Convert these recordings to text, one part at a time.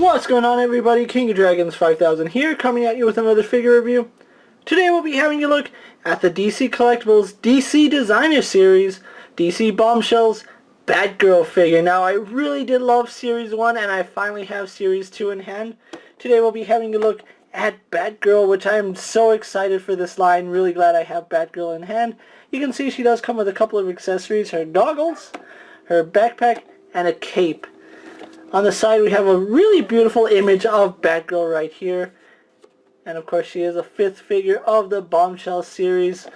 What's going on, everybody? KingofDragons 5000 here, coming at you with another figure review. Today we'll be having a look at the DC Collectibles DC Designer Series, DC Bombshells Batgirl figure. Now, I really did love Series 1, and I finally have Series 2 in hand. Today we'll be having a look at Batgirl, which I am so excited for this line. Really glad I have Batgirl in hand. You can see she does come with a couple of accessories, her goggles, her backpack, and a cape. On the side we have a really beautiful image of Batgirl right here. And of course she is a fifth figure of the Bombshell series.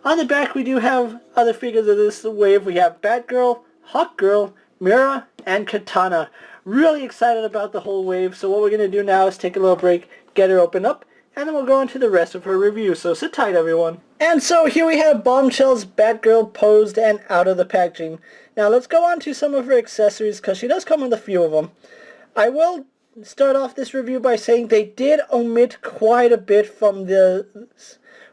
On the back we do have other figures of this wave. We have Batgirl, Hawkgirl, Mira, and Katana. Really excited about the whole wave. So what we're going to do now is take a little break, get her opened up, and then we'll go into the rest of her review. So sit tight, everyone. And so here we have Bombshell's Batgirl posed and out of the packaging. Now let's go on to some of her accessories, because she does come with a few of them. I will start off this review by saying they did omit quite a bit from the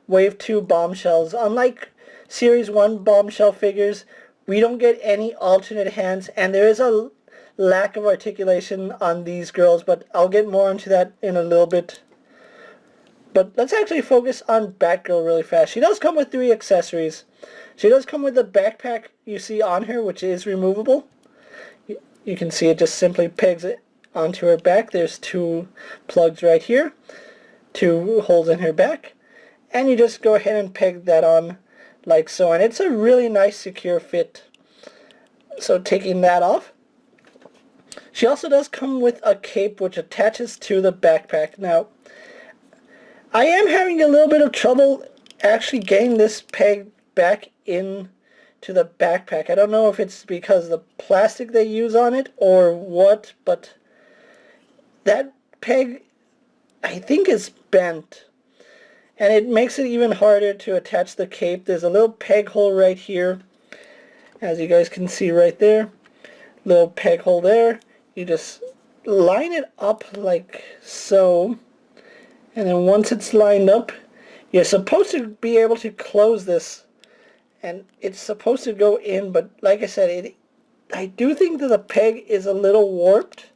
Wave 2 Bombshells. Unlike Series 1 Bombshell figures, we don't get any alternate hands, and there is a lack of articulation on these girls, but I'll get more into that in a little bit. But let's actually focus on Batgirl really fast. She does come with 3 accessories. She does come with the backpack you see on her, which is removable. You can see it just simply pegs it onto her back. There's 2 plugs right here, 2 holes in her back, and you just go ahead and peg that on like so, and it's a really nice secure fit. So taking that off, she also does come with a cape which attaches to the backpack. Now, I am having a little bit of trouble actually getting this peg back in to the backpack. I don't know if it's because of the plastic they use on it or what, but that peg I think is bent, and it makes it even harder to attach the cape. There's a little peg hole right here, as you guys can see right there. Little peg hole there. You just line it up like so, and then once it's lined up, you're supposed to be able to close this, and it's supposed to go in, but like I said, I do think that the peg is a little warped,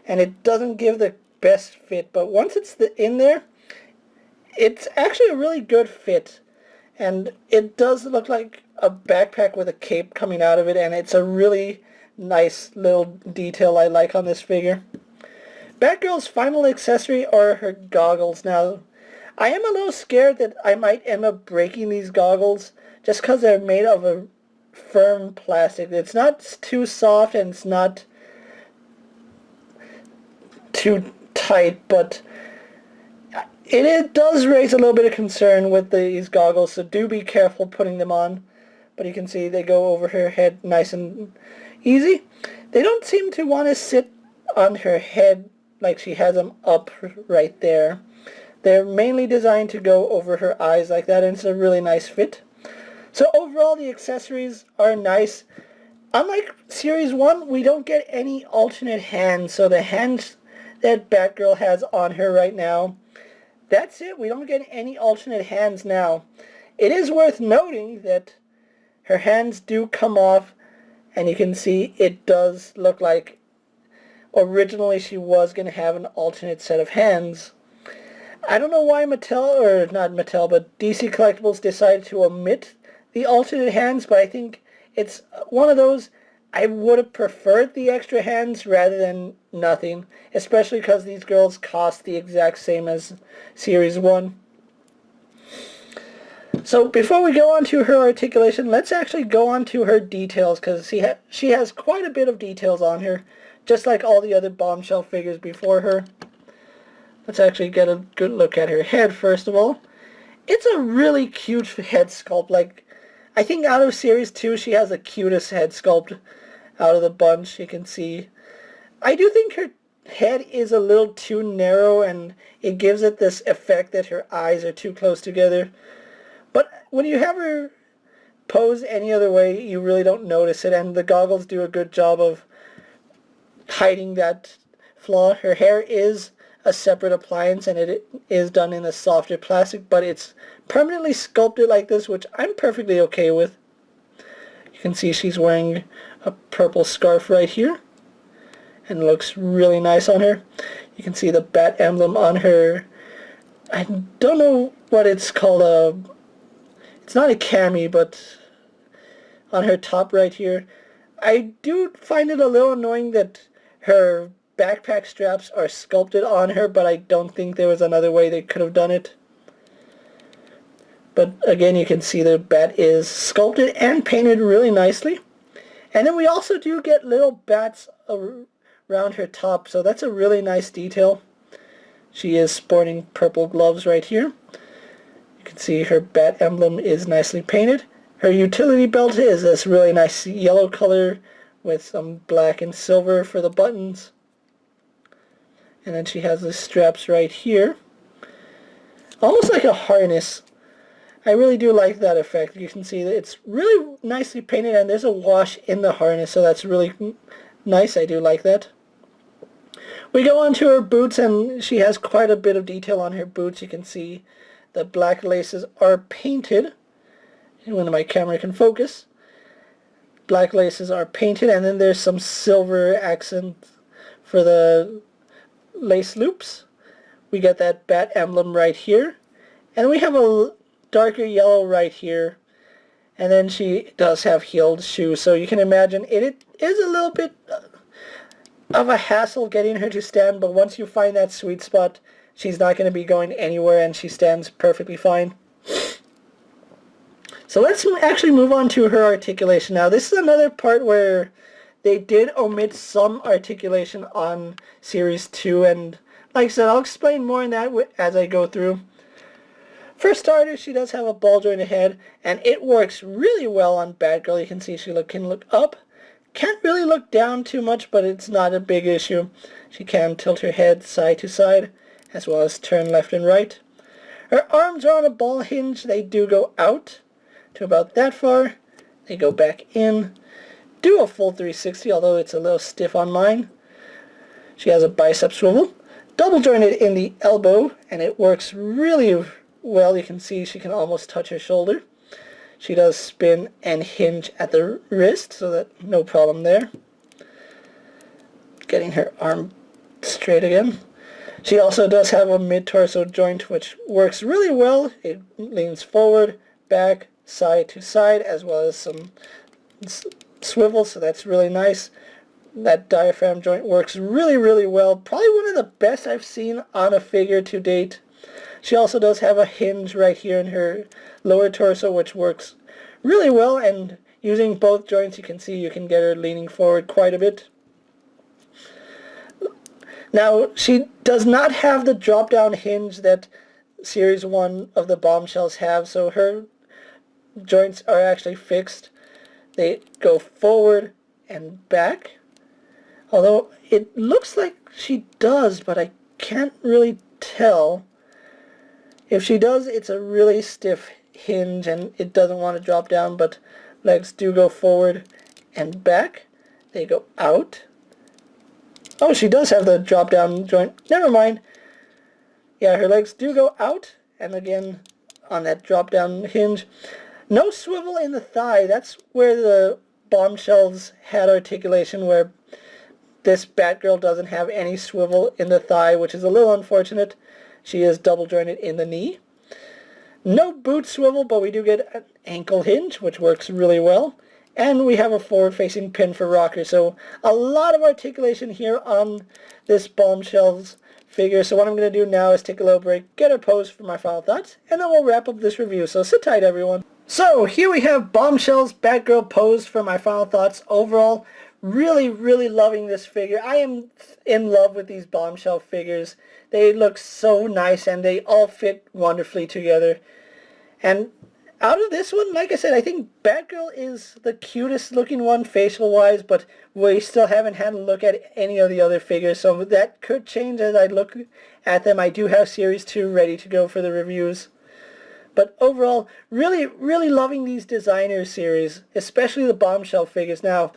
and it doesn't give the best fit, but once it's in there, it's actually a really good fit, and it does look like a backpack with a cape coming out of it, and it's a really nice little detail I like on this figure. Batgirl's final accessory are her goggles. Now, I am a little scared that I might end up breaking these goggles just because they're made of a firm plastic. It's not too soft and it's not too tight, but it does raise a little bit of concern with these goggles, so do be careful putting them on. But you can see they go over her head nice and easy. They don't seem to want to sit on her head like she has them up right there. They're mainly designed to go over her eyes like that, and it's a really nice fit. So overall, the accessories are nice. Unlike Series 1, we don't get any alternate hands, so the hands that Batgirl has on her right now, that's it. We don't get any alternate hands now. It is worth noting that her hands do come off, and you can see it does look like originally she was going to have an alternate set of hands. I don't know why Mattel, or not Mattel, but DC Collectibles decided to omit the alternate hands, but I think it's one of those, I would have preferred the extra hands rather than nothing, especially because these girls cost the exact same as Series 1. So before we go on to her articulation, let's actually go on to her details, because she has quite a bit of details on her, just like all the other Bombshell figures before her. Let's actually get a good look at her head first of all. It's a really cute head sculpt. Like, I think out of Series 2 she has the cutest head sculpt out of the bunch. You can see, I do think her head is a little too narrow, and it gives it this effect that her eyes are too close together. But when you have her pose any other way, you really don't notice it, and the goggles do a good job of hiding that flaw. Her hair is a separate appliance, and it is done in a softer plastic, but it's permanently sculpted like this, which I'm perfectly okay with. You can see she's wearing a purple scarf right here, and looks really nice on her. You can see the bat emblem on her. I don't know what it's called. It's not a cami, but on her top right here. I do find it a little annoying that her backpack straps are sculpted on her, but I don't think there was another way they could have done it. But again, you can see the bat is sculpted and painted really nicely. And then we also do get little bats around her top, so that's a really nice detail. She is sporting purple gloves right here. You can see her bat emblem is nicely painted. Her utility belt is this really nice yellow color with some black and silver for the buttons. And then she has the straps right here. Almost like a harness. I really do like that effect. You can see that it's really nicely painted and there's a wash in the harness, so that's really nice. I do like that. We go on to her boots, and she has quite a bit of detail on her boots. You can see the black laces are painted. When my camera can focus. Black laces are painted, and then there's some silver accent for the lace loops. We get that bat emblem right here. And we have a darker yellow right here. And then she does have heeled shoes, so you can imagine it is a little bit of a hassle getting her to stand, but once you find that sweet spot, she's not going to be going anywhere, and she stands perfectly fine. So let's actually move on to her articulation. Now this is another part where they did omit some articulation on Series 2, and like I said, I'll explain more on that as I go through. For starters, she does have a ball jointed head, and it works really well on Batgirl. You can see she can look up. Can't really look down too much, but it's not a big issue. She can tilt her head side to side, as well as turn left and right. Her arms are on a ball hinge. They do go out to about that far. They go back in. Do a full 360, although it's a little stiff on mine. She has a bicep swivel. Double jointed in the elbow, and it works really well. You can see she can almost touch her shoulder. She does spin and hinge at the wrist, so that no problem there. Getting her arm straight again. She also does have a mid-torso joint, which works really well. It leans forward, back, side to side, as well as some swivel, so that's really nice. That diaphragm joint works really, really well. Probably one of the best I've seen on a figure to date. She also does have a hinge right here in her lower torso, which works really well, and using both joints, you can see you can get her leaning forward quite a bit. Now, she does not have the drop-down hinge that Series 1 of the Bombshells have, so her joints are actually fixed. They go forward and back, although it looks like she does, but I can't really tell. If she does, it's a really stiff hinge and it doesn't want to drop down, but legs do go forward and back. They go out. Oh, she does have the drop down joint. Never mind. Yeah, her legs do go out, and again on that drop down hinge. No swivel in the thigh. That's where the Bombshells had articulation, where this Batgirl doesn't have any swivel in the thigh, which is a little unfortunate. She is double jointed in the knee. No boot swivel, but we do get an ankle hinge, which works really well. And we have a forward-facing pin for rocker. So a lot of articulation here on this Bombshells figure. So what I'm going to do now is take a little break, get a pose for my final thoughts, and then we'll wrap up this review. So sit tight, everyone. So here we have Bombshells Batgirl pose for my final thoughts. Overall, really, really loving this figure. I am in love with these Bombshell figures. They look so nice, and they all fit wonderfully together. And out of this one, like I said, I think Batgirl is the cutest looking one facial-wise, but we still haven't had a look at any of the other figures, so that could change as I look at them. I do have Series 2 ready to go for the reviews. But overall, really, really loving these designer series, especially the Bombshell figures. Now,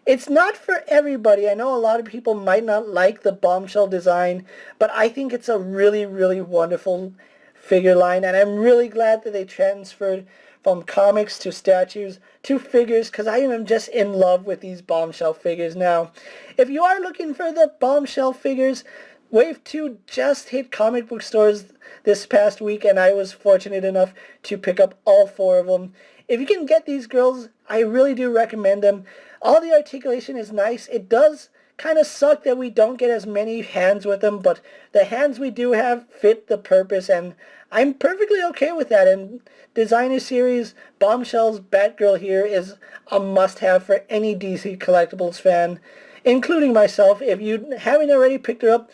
it's not for everybody. I know a lot of people might not like the Bombshell design, but I think it's a really, really wonderful figure line, and I'm really glad that they transferred from comics to statues to figures, because I am just in love with these Bombshell figures now. If you are looking for the Bombshell figures, Wave 2 just hit comic book stores this past week, and I was fortunate enough to pick up all 4 of them. If you can get these girls, I really do recommend them. All the articulation is nice. It does kind of suck that we don't get as many hands with them, but the hands we do have fit the purpose, and I'm perfectly okay with that. And Designer Series Bombshells Batgirl here is a must-have for any DC Collectibles fan, including myself. If you haven't already picked her up,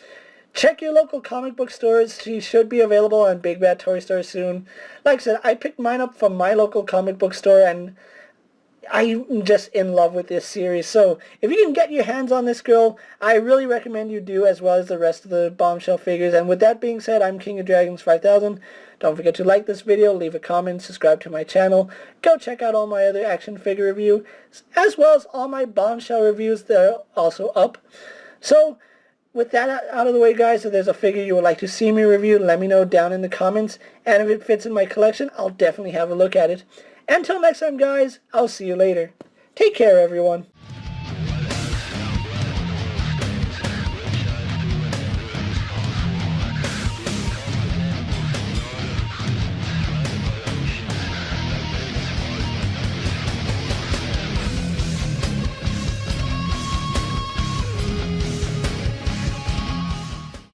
check your local comic book stores. She should be available on Big Bad Toy Store soon. Like I said, I picked mine up from my local comic book store, and I'm just in love with this series. So if you can get your hands on this girl, I really recommend you do, as well as the rest of the Bombshell figures. And with that being said, I'm King of Dragons 5000. Don't forget to like this video, leave a comment, subscribe to my channel. Go check out all my other action figure reviews, as well as all my Bombshell reviews that are also up. So with that out of the way, guys, if there's a figure you would like to see me review, let me know down in the comments. And if it fits in my collection, I'll definitely have a look at it. Until next time, guys, I'll see you later. Take care, everyone.